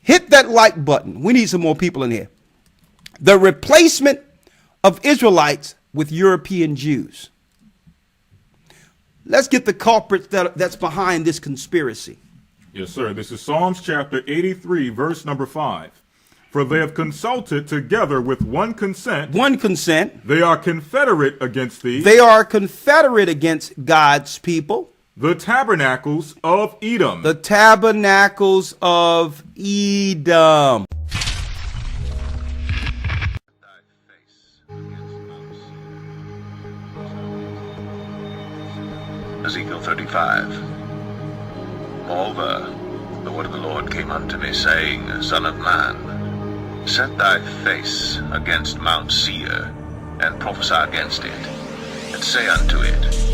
Hit that like button. We need some more people in here. The replacement of Israelites with European Jews. Let's get the culprits that's behind this conspiracy. Yes, sir. This is Psalms chapter 83, verse number 5. For they have consulted together with one consent. One consent. They are confederate against thee. They are confederate against God's people. The tabernacles of Edom. The tabernacles of Edom. Ezekiel 35. Moreover, the word of the Lord came unto me, saying, Son of man, set thy face against Mount Seir, and prophesy against it, and say unto it,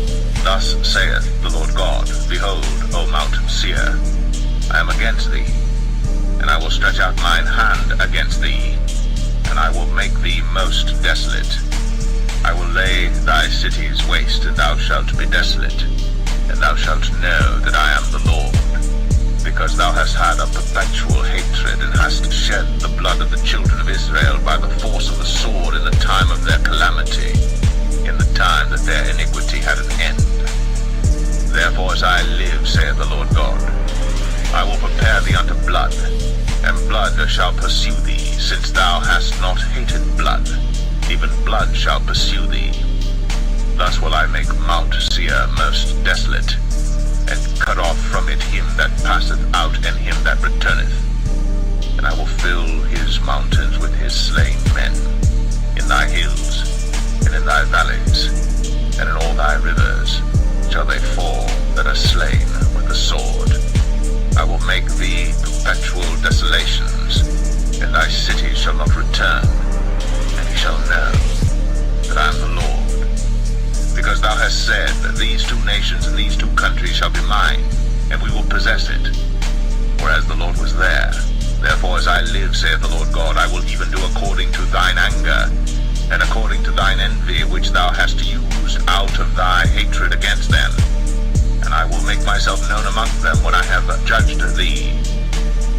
Thus saith the Lord God, Behold, O Mount Seir, I am against thee, and I will stretch out mine hand against thee, and I will make thee most desolate. I will lay thy cities waste, and thou shalt be desolate, and thou shalt know that I am the Lord, because thou hast had a perpetual hatred, and hast shed the blood of the children of Israel by the force of the sword in the time of their calamity, in the time that their iniquity had an end. Therefore, as I live, saith the Lord God, I will prepare thee unto blood, and blood shall pursue thee, since thou hast not hated blood, even blood shall pursue thee. Thus will I make Mount Seir most desolate, and cut off from it him that passeth out, and him that returneth. And I will fill his mountains with his slain men, in thy hills, and in thy valleys, and in all thy rivers shall they fall that are slain with the sword. I will make thee perpetual desolations, and thy cities shall not return, and he shall know that I am the Lord. Because thou hast said, These two nations and these two countries shall be mine, and we will possess it, whereas the Lord was there. Therefore, as I live, saith the Lord God, I will even do according to thine anger, and according to thine envy, which thou hast used out of thy hatred against them. And I will make myself known among them when I have judged thee.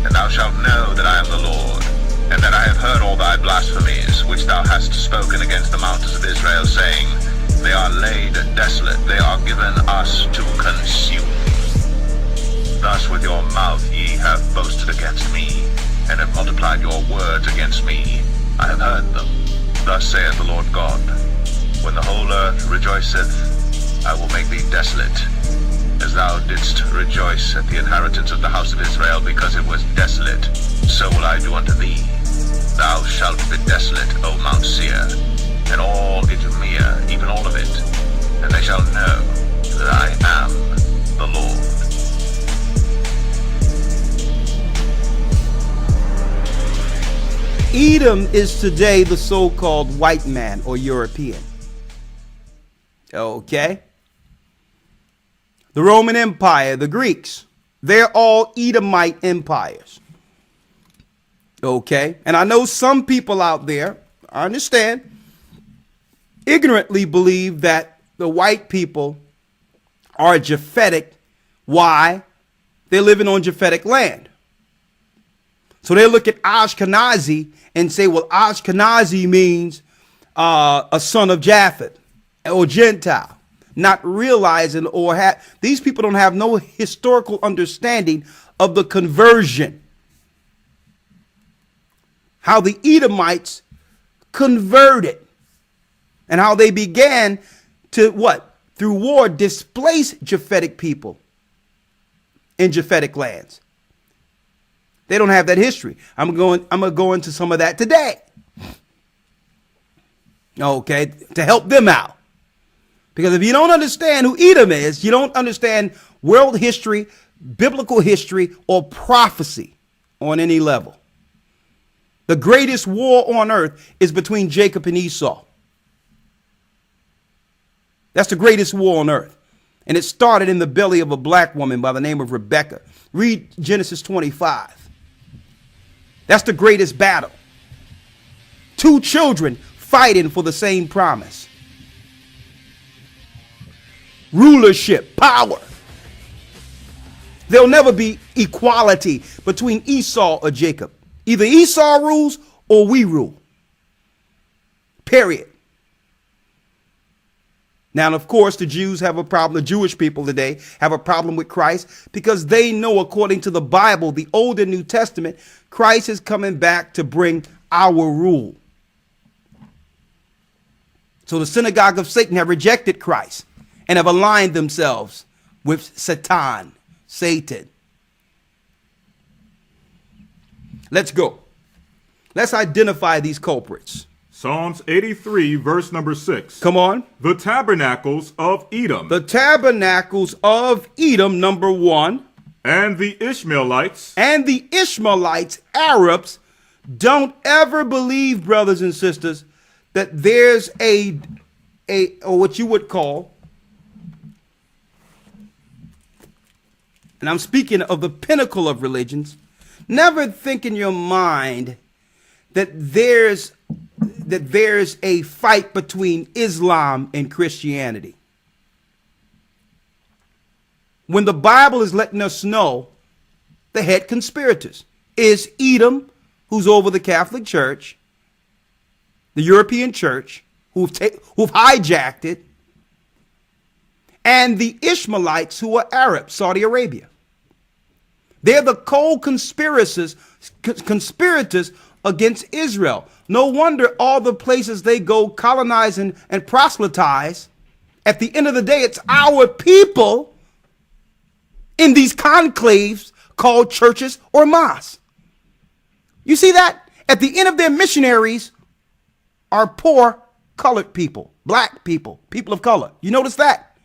And thou shalt know that I am the Lord, and that I have heard all thy blasphemies, which thou hast spoken against the mountains of Israel, saying, They are laid desolate, they are given us to consume. Thus with your mouth ye have boasted against me, and have multiplied your words against me. I have heard them. Thus saith the Lord God, When the whole earth rejoiceth, I will make thee desolate, as thou didst rejoice at the inheritance of the house of Israel, because it was desolate, so will I do unto thee. Thou shalt be desolate, O Mount Seir, and all Idumea, even all of it, and they shall know that I am the Lord. Edom is today the so-called white man or European. Okay? The Roman Empire, the Greeks, they're all Edomite empires. Okay? And I know some people out there, I understand, ignorantly believe that the white people are Japhetic. Why? They're living on Japhetic land. So they look at Ashkenazi and say, well, Ashkenazi means a son of Japheth or Gentile, not realizing these people don't have no historical understanding of the conversion. How the Edomites converted and how they began to what? Through war, displace Japhetic people in Japhetic lands. They don't have that history. I'm going to go into some of that today. Okay, to help them out. Because if you don't understand who Edom is, you don't understand world history, biblical history, or prophecy on any level. The greatest war on earth is between Jacob and Esau. That's the greatest war on earth. And it started in the belly of a black woman by the name of Rebekah. Read Genesis 25. That's the greatest battle. Two children fighting for the same promise. Rulership, power. There'll never be equality between Esau or Jacob. Either Esau rules or we rule. Period. Now, of course, the Jews have a problem. The Jewish people today have a problem with Christ because they know, according to the Bible, the Old and New Testament, Christ is coming back to bring our rule. So the synagogue of Satan have rejected Christ and have aligned themselves with Satan. Let's go. Let's identify these culprits. Psalms 83, verse number 6. Come on. The tabernacles of Edom. The tabernacles of Edom, number 1. And the Ishmaelites. And the Ishmaelites, Arabs, don't ever believe, brothers and sisters, that there's or what you would call, and I'm speaking of the pinnacle of religions, never think in your mind that there's a fight between Islam and Christianity. When the Bible is letting us know the head conspirators is Edom, who's over the Catholic Church, the European Church, who've hijacked it, and the Ishmaelites, who are Arab, Saudi Arabia. They're the co-conspirators against Israel. No wonder all the places they go colonize and proselytize. At the end of the day, it's our people in these conclaves called churches or mosques. You see that? At the end of their missionaries are poor colored people, black people, people of color. You notice that?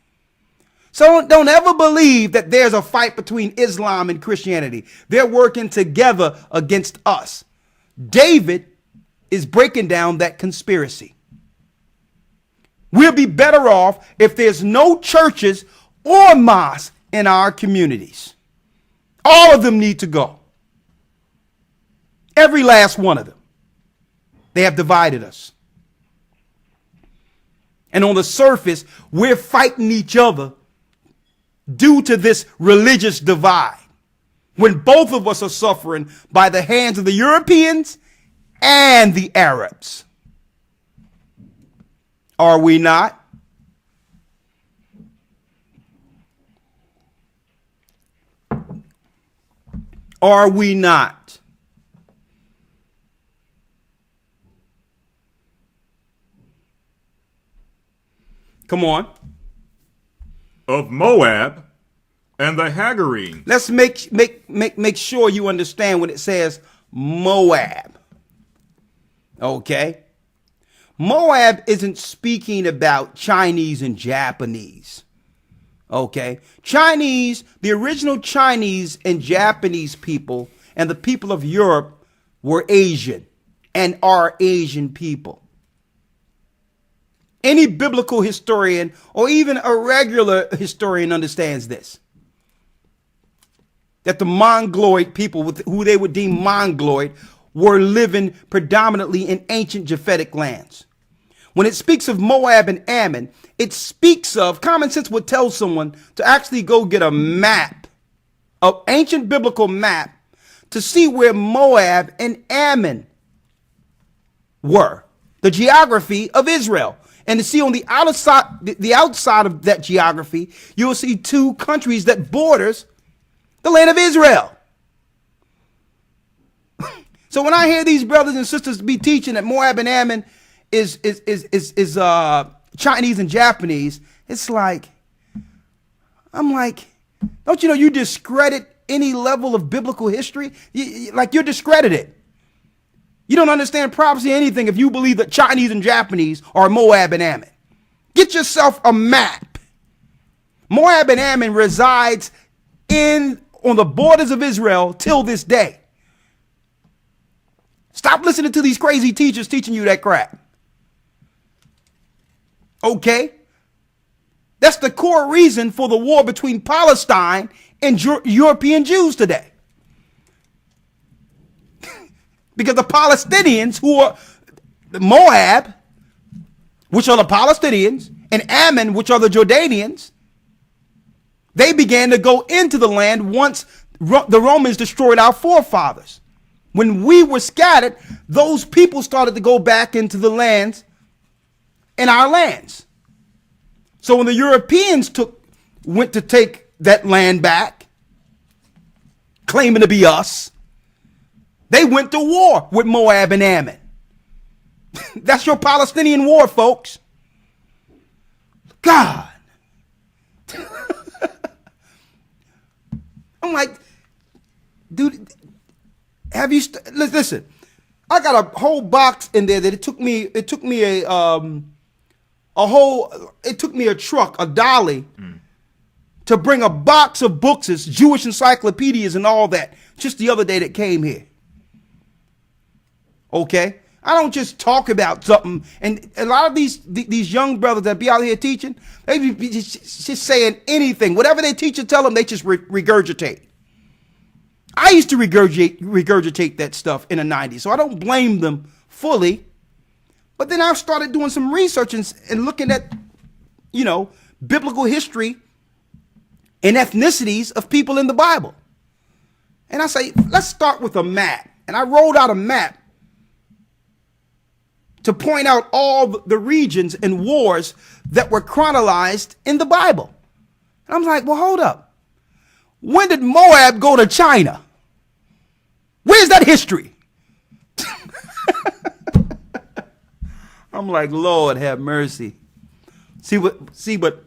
So don't ever believe that there's a fight between Islam and Christianity. They're working together against us. David is breaking down that conspiracy. We'll be better off if there's no churches or mosques in our communities. All of them need to go. Every last one of them. They have divided us. And on the surface, we're fighting each other due to this religious divide, when both of us are suffering by the hands of the Europeans and the Arabs. Are we not? Are we not? Come on. Of Moab and the Hagarenes. Let's make sure you understand when it says Moab. Okay? Moab isn't speaking about Chinese and Japanese. Okay? Chinese, the original Chinese and Japanese people and the people of Europe were Asian and are Asian people. Any biblical historian or even a regular historian understands this. That the Mongoloid people, who they would deem Mongoloid, were living predominantly in ancient Japhetic lands. When it speaks of Moab and Ammon, it speaks of, common sense would tell someone to actually go get a map, an ancient biblical map, to see where Moab and Ammon were, the geography of Israel. And to see on the outside of that geography, you will see two countries that borders the land of Israel. So when I hear these brothers and sisters be teaching that Moab and Ammon is Chinese and Japanese, it's like, I'm like, don't you know you discredit any level of biblical history? You're discredited. You don't understand prophecy or anything if you believe that Chinese and Japanese are Moab and Ammon. Get yourself a map. Moab and Ammon resides on the borders of Israel till this day. Stop listening to these crazy teachers teaching you that crap. Okay? That's the core reason for the war between Palestine and European Jews today. Because the Palestinians, who are Moab, which are the Palestinians, and Ammon, which are the Jordanians, they began to go into the land once the Romans destroyed our forefathers. When we were scattered, those people started to go back into the lands, in our lands. So when the Europeans went to take that land back, claiming to be us, they went to war with Moab and Ammon. That's your Palestinian war, folks. God. I'm like, dude, have you listen? I got a whole box in there that it took me a truck, a dolly, to bring a box of books, Jewish encyclopedias and all that, just the other day that came here. Okay? I don't just talk about something, and a lot of these young brothers that be out here teaching, they be just saying anything. Whatever they teacher tell them, they just regurgitate. I used to regurgitate that stuff in the 90s, so I don't blame them fully. But then I started doing some research and looking at, biblical history and ethnicities of people in the Bible. And I say, let's start with a map. And I rolled out a map to point out all the regions and wars that were chronicled in the Bible. And I'm like, well, hold up. When did Moab go to China? Where's that history? I'm like, Lord, have mercy. But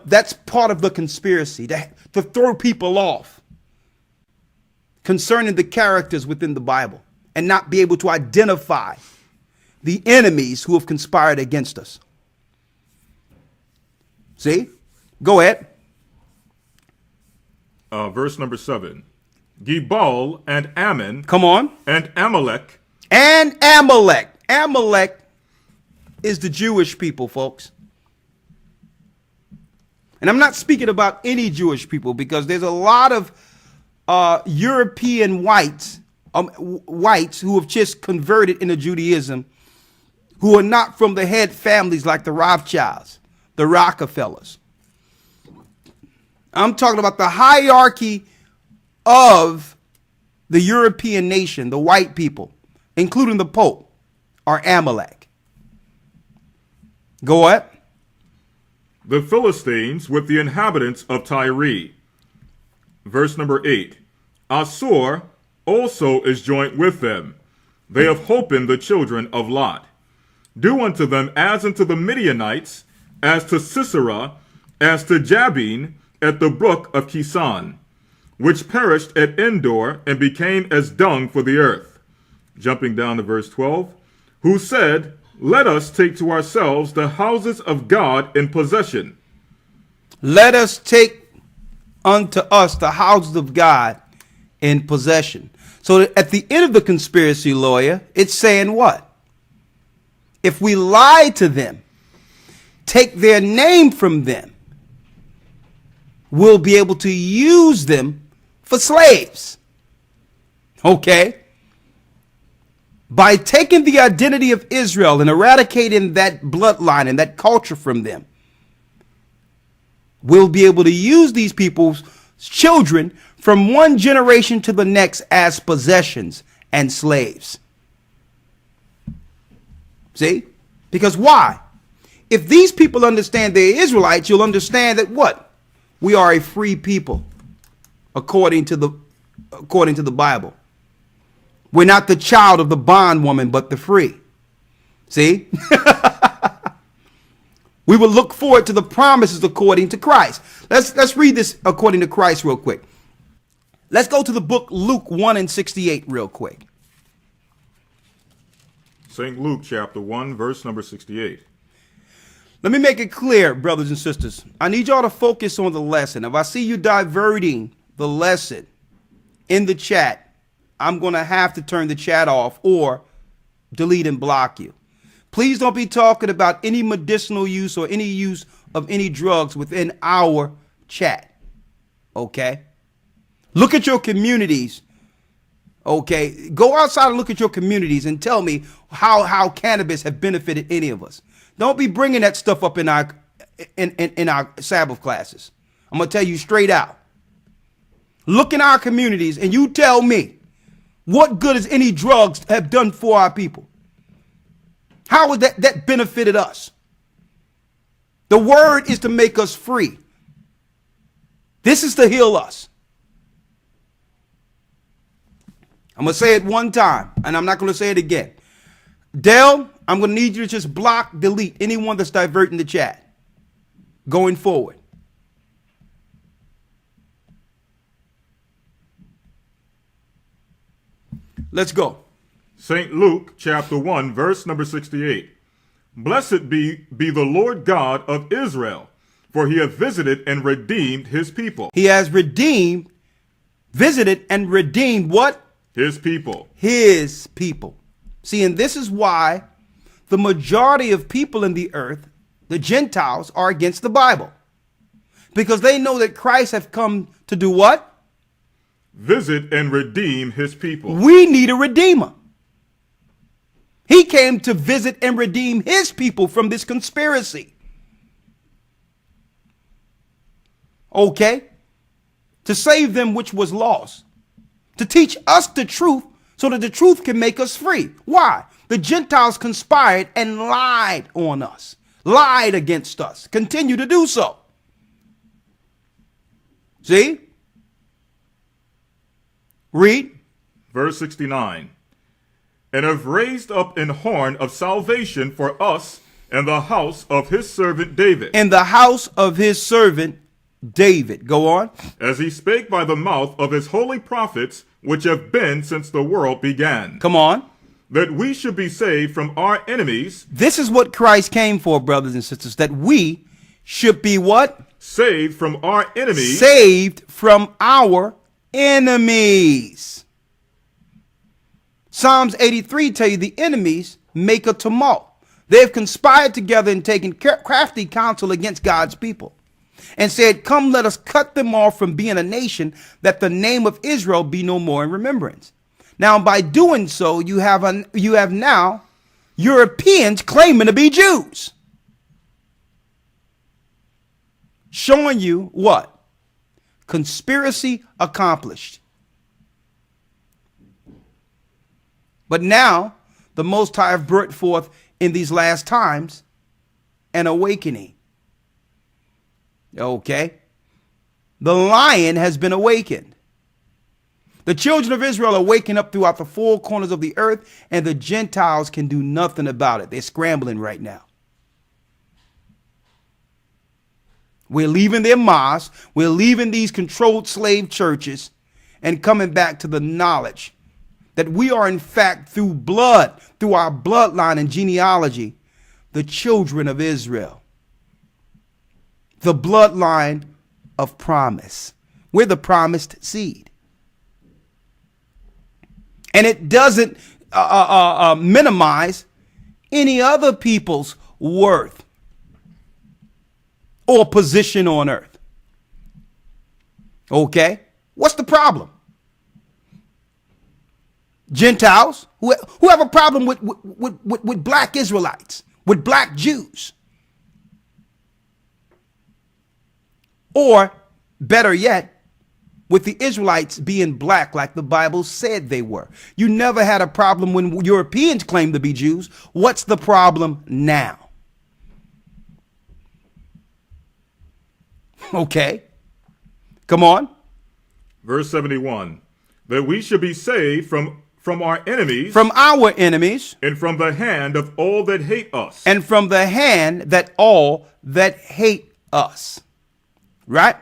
that's part of the conspiracy, to throw people off concerning the characters within the Bible and not be able to identify the enemies who have conspired against us. See? Go ahead. Verse number 7. Gebal and Ammon. Come on. And Amalek. And Amalek. Amalek is the Jewish people, folks. And I'm not speaking about any Jewish people, because there's a lot of European whites who have just converted into Judaism, who are not from the head families like the Rothschilds, the Rockefellers. I'm talking about the hierarchy of the European nation, the white people, including the Pope, are Amalek. Go ahead. The Philistines with the inhabitants of Tyre. Verse number 8. Assur also is joint with them. They have holpen the children of Lot. Do unto them as unto the Midianites, as to Sisera, as to Jabin at the brook of Kison, which perished at Endor and became as dung for the earth. Jumping down to verse 12. Who said, let us take to ourselves the houses of God in possession. Let us take unto us the houses of God in possession. So at the end of the conspiracy, lawyer, it's saying what? If we lie to them, take their name from them, we'll be able to use them for slaves. Okay? By taking the identity of Israel and eradicating that bloodline and that culture from them, we'll be able to use these people's children from one generation to the next as possessions and slaves. See? Because why? If these people understand they're Israelites, you'll understand that what? We are a free people, according to the Bible. We're not the child of the bondwoman, but the free. See? We will look forward to the promises according to Christ. Let's read this according to Christ real quick. Let's go to the book Luke 1:68 real quick. St. Luke chapter 1, verse number 68. Let me make it clear, brothers and sisters. I need y'all to focus on the lesson. If I see you diverting the lesson in the chat, I'm going to have to turn the chat off or delete and block you. Please don't be talking about any medicinal use or any use of any drugs within our chat. Okay? Look at your communities. Okay? Go outside and look at your communities and tell me how cannabis have benefited any of us. Don't be bringing that stuff up in our Sabbath classes. I'm going to tell you straight out. Look in our communities and you tell me, what good has any drugs have done for our people? How would that benefited us? The word is to make us free. This is to heal us. I'm going to say it one time, and I'm not going to say it again. Dell, I'm going to need you to just block, delete anyone that's diverting the chat going forward. Let's go. St. Luke chapter 1, verse number 68. Blessed be the Lord God of Israel, for he hath visited and redeemed his people. He has redeemed, visited and redeemed what? His people. His people. See, and this is why the majority of people in the earth, the Gentiles, are against the Bible. Because they know that Christ has come to do what? Visit and redeem his people. We need a redeemer. He came to visit and redeem his people from this conspiracy. Okay? To save them which was lost. To teach us the truth so that the truth can make us free. Why? The Gentiles conspired and lied on us. Lied against us. Continue to do so. See? Read. Verse 69. And have raised up an horn of salvation for us and the house of his servant David. In the house of his servant David. Go on. As he spake by the mouth of his holy prophets, which have been since the world began. Come on. That we should be saved from our enemies. This is what Christ came for, brothers and sisters. That we should be what? Saved from our enemies. Saved from our enemies. Psalms 83 tell you the enemies make a tumult. They have conspired together and taken crafty counsel against God's people and said, come, let us cut them off from being a nation, that the name of Israel be no more in remembrance. Now, by doing so, you have now Europeans claiming to be Jews. Showing you what? Conspiracy accomplished. But now, the Most High have brought forth in these last times an awakening. Okay? The lion has been awakened. The children of Israel are waking up throughout the four corners of the earth, and the Gentiles can do nothing about it. They're scrambling right now. We're leaving their mosques. We're leaving these controlled slave churches and coming back to the knowledge that we are, in fact, through blood, through our bloodline and genealogy, the children of Israel. The bloodline of promise. We're the promised seed. And it doesn't minimize any other people's worth or position on earth. Okay? What's the problem? Gentiles who have a problem with black Israelites, with black Jews. Or, better yet, with the Israelites being black like the Bible said they were. You never had a problem when Europeans claimed to be Jews. What's the problem now? Okay. Come on. Verse 71. That we should be saved from our enemies. From our enemies. And from the hand of all that hate us. And from the hand that all that hate us. Right?